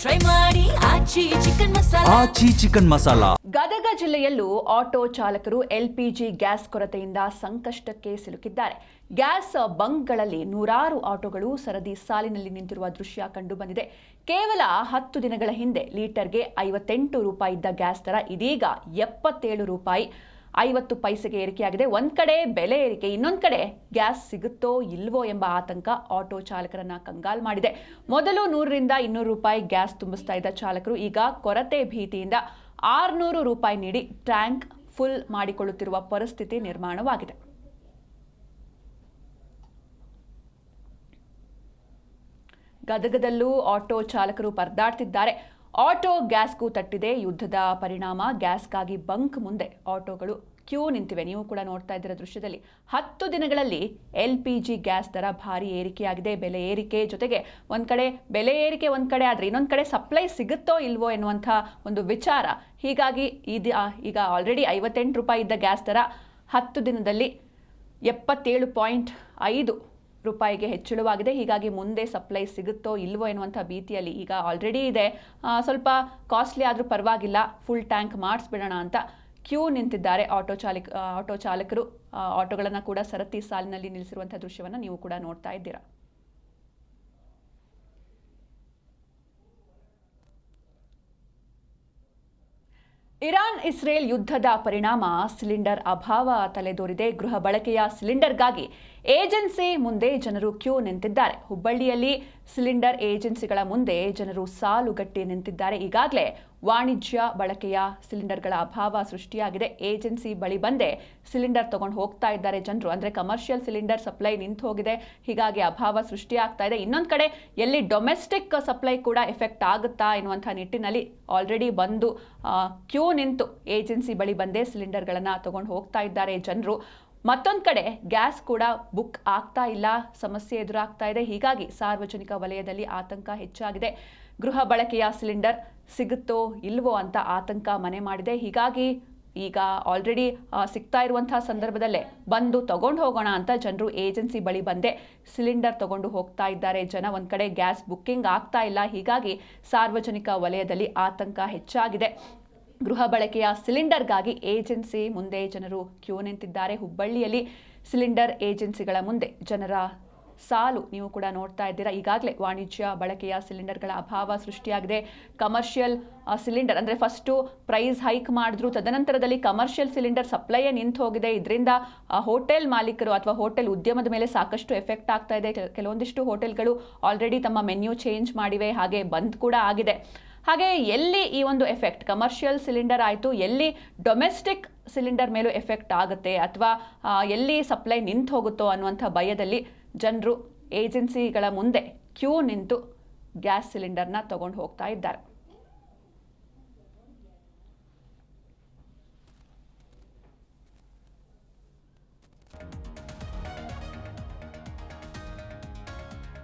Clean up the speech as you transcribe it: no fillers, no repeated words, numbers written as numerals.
Try ಮಾಡಿ ಆಚಿ chicken masala. Gadag ಜಿಲ್ಲೆಯಲ್ಲೂ auto ಚಾಲಕರು ಎಲ್ಪಿಜಿ ಗ್ಯಾಸ್ ಕೊರತೆಯಿಂದ ಸಂಕಷ್ಟಕ್ಕೆ ಸಿಲುಕಿದ್ದಾರೆ. ಗ್ಯಾಸ್ ಬಂಕ್ಗಳಲ್ಲಿ ನೂರಾರು ಆಟೋಗಳು ಸರದಿ ಸಾಲಿನಲ್ಲಿ ನಿಂತಿರುವ ದೃಶ್ಯ ಕಂಡುಬಂದಿದೆ. ಕೇವಲ 10 ದಿನಗಳ ಹಿಂದೆ ಲೀಟರ್ಗೆ 58 ರೂಪಾಯಿ ಇದ್ದ ಗ್ಯಾಸ್ ದರ ಇದೀಗ 77 ರೂಪಾಯಿ 50 ಪೈಸೆಗೆ ಏರಿಕೆಯಾಗಿದೆ. ಒಂದ್ ಕಡೆ ಬೆಲೆ ಏರಿಕೆ, ಇನ್ನೊಂದ್ ಕಡೆ ಗ್ಯಾಸ್ ಸಿಗುತ್ತೋ ಇಲ್ವೋ ಎಂಬ ಆತಂಕ ಆಟೋ ಚಾಲಕರನ್ನ ಕಂಗಾಲ್ ಮಾಡಿದೆ. ಮೊದಲು 100ರಿಂದ 200 ರೂಪಾಯಿ ಗ್ಯಾಸ್ ತುಂಬಿಸ್ತಾ ಇದ್ದ ಚಾಲಕರು ಈಗ ಕೊರತೆ ಭೀತಿಯಿಂದ 600 ರೂಪಾಯಿ ನೀಡಿ ಟ್ಯಾಂಕ್ ಫುಲ್ ಮಾಡಿಕೊಳ್ಳುತ್ತಿರುವ ಪರಿಸ್ಥಿತಿ ನಿರ್ಮಾಣವಾಗಿದೆ. ಗದಗದಲ್ಲೂ ಆಟೋ ಚಾಲಕರು ಪರದಾಡ್ತಿದ್ದಾರೆ. ಆಟೋ ಗ್ಯಾಸ್ಗೂ ತಟ್ಟಿದೆ ಯುದ್ಧದ ಪರಿಣಾಮ. ಗ್ಯಾಸ್ಗಾಗಿ ಬಂಕ್ ಮುಂದೆ ಆಟೋಗಳು ಕ್ಯೂ ನಿಂತಿವೆ. ನೀವು ಕೂಡ ನೋಡ್ತಾ ಇದ್ದೀರ ದೃಶ್ಯದಲ್ಲಿ. 10 ದಿನಗಳಲ್ಲಿ LPG ಗ್ಯಾಸ್ ದರ ಭಾರಿ ಏರಿಕೆಯಾಗಿದೆ. ಬೆಲೆ ಏರಿಕೆ ಜೊತೆಗೆ ಒಂದ್ ಕಡೆ ಬೆಲೆ ಏರಿಕೆ ಒಂದ್ ಕಡೆ ಆದ್ರೆ ಇನ್ನೊಂದ್ ಕಡೆ ಸಪ್ಲೈ ಸಿಗುತ್ತೋ ಇಲ್ವೋ ಎನ್ನುವಂಥ ಒಂದು ವಿಚಾರ. ಹೀಗಾಗಿ ಈಗ ಆಲ್ರೆಡಿ 58 ರೂಪಾಯಿ ಇದ್ದ ಗ್ಯಾಸ್ ದರ 10 ದಿನದಲ್ಲಿ 77.5 ರೂಪಾಯಿಗೆ ಹೆಚ್ಚಳವಾಗಿದೆ. ಹೀಗಾಗಿ ಮುಂದೆ ಸಪ್ಲೈ ಸಿಗುತ್ತೋ ಇಲ್ವೋ ಎನ್ನುವಂಥ ಭೀತಿಯಲ್ಲಿ ಈಗ ಆಲ್ರೆಡಿ ಇದೆ. ಸ್ವಲ್ಪ ಕಾಸ್ಟ್ಲಿ ಆದರೂ ಪರವಾಗಿಲ್ಲ, ಫುಲ್ ಟ್ಯಾಂಕ್ ಮಾಡಿಸ್ಬಿಡೋಣ ಅಂತ ಕ್ಯೂ ನಿಂತಿದ್ದಾರೆ ಆಟೋ ಚಾಲಕರು. ಆಟೋಗಳನ್ನು ಕೂಡ ಸರತಿ ಸಾಲಿನಲ್ಲಿ ನಿಲ್ಲಿಸಿರುವಂಥ ದೃಶ್ಯವನ್ನು ನೀವು ಕೂಡ ನೋಡ್ತಾ ಇದ್ದೀರಾ. ಇರಾನ್ ಇಸ್ರೇಲ್ ಯುದ್ಧದ ಪರಿಣಾಮ ಸಿಲಿಂಡರ್ ಅಭಾವ ತಲೆದೋರಿದೆ. ಗೃಹ ಬಳಕೆಯ ಸಿಲಿಂಡರ್ಗಾಗಿ ಏಜೆನ್ಸಿ ಮುಂದೆ ಜನರು ಕ್ಯೂ ನಿಂತಿದ್ದಾರೆ. ಹುಬ್ಬಳ್ಳಿಯಲ್ಲಿ ಸಿಲಿಂಡರ್ ಏಜೆನ್ಸಿಗಳ ಮುಂದೆ ಜನರು ಸಾಲುಗಟ್ಟಿ ನಿಂತಿದ್ದಾರೆ. ಈಗಾಗಲೇ ವಾಣಿಜ್ಯ ಬಳಕೆಯ ಸಿಲಿಂಡರ್ಗಳ ಅಭಾವ ಸೃಷ್ಟಿಯಾಗಿದೆ. ಏಜೆನ್ಸಿ ಬಳಿ ಬಂದೇ ಸಿಲಿಂಡರ್ ತಗೊಂಡು ಹೋಗ್ತಾ ಇದ್ದಾರೆ ಜನರು. ಅಂದರೆ ಕಮರ್ಷಿಯಲ್ ಸಿಲಿಂಡರ್ ಸಪ್ಲೈ ನಿಂತು ಹೋಗಿದೆ. ಹೀಗಾಗಿ ಅಭಾವ ಸೃಷ್ಟಿಯಾಗ್ತಾ ಇದೆ. ಇನ್ನೊಂದು ಕಡೆ ಎಲ್ಲಿ ಡೊಮೆಸ್ಟಿಕ್ ಸಪ್ಲೈ ಕೂಡ ಎಫೆಕ್ಟ್ ಆಗುತ್ತಾ ಎನ್ನುವಂಥ ನಿಟ್ಟಿನಲ್ಲಿ ಆಲ್ರೆಡಿ ಬಂದು ಕ್ಯೂ ನಿಂತು ಏಜೆನ್ಸಿ ಬಳಿ ಬಂದೇ ಸಿಲಿಂಡರ್ಗಳನ್ನು ತಗೊಂಡು ಹೋಗ್ತಾ ಇದ್ದಾರೆ ಜನರು. ಮತ್ತೊಂದು ಕಡೆ ಗ್ಯಾಸ್ ಕೂಡ ಬುಕ್ ಆಗ್ತಾ ಇಲ್ಲ, ಸಮಸ್ಯೆ ಎದುರಾಗ್ತಾ ಇದೆ. ಹೀಗಾಗಿ ಸಾರ್ವಜನಿಕ ವಲಯದಲ್ಲಿ ಆತಂಕ ಹೆಚ್ಚಾಗಿದೆ. ಗೃಹ ಬಳಕೆಯ ಸಿಲಿಂಡರ್ ಸಿಗುತ್ತೋ ಇಲ್ವೋ ಅಂತ ಆತಂಕ ಮನೆ ಮಾಡಿದೆ. ಹೀಗಾಗಿ ಈಗ ಆಲ್ರೆಡಿ ಸಿಗ್ತಾ ಇರುವಂತಹ ಸಂದರ್ಭದಲ್ಲೇ ಬಂದು ತಗೊಂಡು ಹೋಗೋಣ ಅಂತ ಜನರು ಏಜೆನ್ಸಿ ಬಳಿ ಬಂದೇ ಸಿಲಿಂಡರ್ ತಗೊಂಡು ಹೋಗ್ತಾ ಇದ್ದಾರೆ ಜನ. ಒಂದು ಕಡೆ ಗ್ಯಾಸ್ ಬುಕ್ಕಿಂಗ್ ಆಗ್ತಾ ಇಲ್ಲ. ಹೀಗಾಗಿ ಸಾರ್ವಜನಿಕ ವಲಯದಲ್ಲಿ ಆತಂಕ ಹೆಚ್ಚಾಗಿದೆ. ಗೃಹ ಬಳಕೆಯ ಸಿಲಿಂಡರ್ಗಾಗಿ ಏಜೆನ್ಸಿ ಮುಂದೆ ಜನರು ಕ್ಯೂ ನಿಂತಿದ್ದಾರೆ. ಹುಬ್ಬಳ್ಳಿಯಲ್ಲಿ ಸಿಲಿಂಡರ್ ಏಜೆನ್ಸಿಗಳ ಮುಂದೆ ಜನರ ಸಾಲು ನೀವು ಕೂಡ ನೋಡ್ತಾ ಇದ್ದೀರಾ. ಈಗಾಗಲೇ ವಾಣಿಜ್ಯ ಬಳಕೆಯ ಸಿಲಿಂಡರ್ಗಳ ಅಭಾವ ಸೃಷ್ಟಿಯಾಗಿದೆ. ಕಮರ್ಷಿಯಲ್ ಸಿಲಿಂಡರ್ ಅಂದರೆ ಫಸ್ಟು ಪ್ರೈಸ್ ಹೈಕ್ ಮಾಡಿದ್ರು, ತದನಂತರದಲ್ಲಿ ಕಮರ್ಷಿಯಲ್ ಸಿಲಿಂಡರ್ ಸಪ್ಲೈಯೇ ನಿಂತು ಹೋಗಿದೆ. ಇದರಿಂದ ಹೋಟೆಲ್ ಮಾಲೀಕರು ಅಥವಾ ಹೋಟೆಲ್ ಉದ್ಯಮದ ಮೇಲೆ ಸಾಕಷ್ಟು ಎಫೆಕ್ಟ್ ಆಗ್ತಾ ಇದೆ. ಕೆಲವೊಂದಿಷ್ಟು ಹೋಟೆಲ್ಗಳು ಆಲ್ರೆಡಿ ತಮ್ಮ ಮೆನ್ಯೂ ಚೇಂಜ್ ಮಾಡಿವೆ, ಹಾಗೆ ಬಂದ್ ಕೂಡ ಆಗಿದೆ. ಹಾಗೆ ಎಲ್ಲಿ ಈ ಒಂದು ಎಫೆಕ್ಟ್ ಕಮರ್ಷಿಯಲ್ ಸಿಲಿಂಡರ್ ಆಯಿತು, ಎಲ್ಲಿ ಡೊಮೆಸ್ಟಿಕ್ ಸಿಲಿಂಡರ್ ಮೇಲೂ ಎಫೆಕ್ಟ್ ಆಗುತ್ತೆ ಅಥವಾ ಎಲ್ಲಿ ಸಪ್ಲೈ ನಿಂತು ಹೋಗುತ್ತೋ ಅನ್ನುವಂಥ ಭಯದಲ್ಲಿ ಜನರು ಏಜೆನ್ಸಿಗಳ ಮುಂದೆ ಕ್ಯೂ ನಿಂತು ಗ್ಯಾಸ್ ಸಿಲಿಂಡರ್ನ ತಗೊಂಡು ಹೋಗ್ತಾ ಇದ್ದಾರೆ.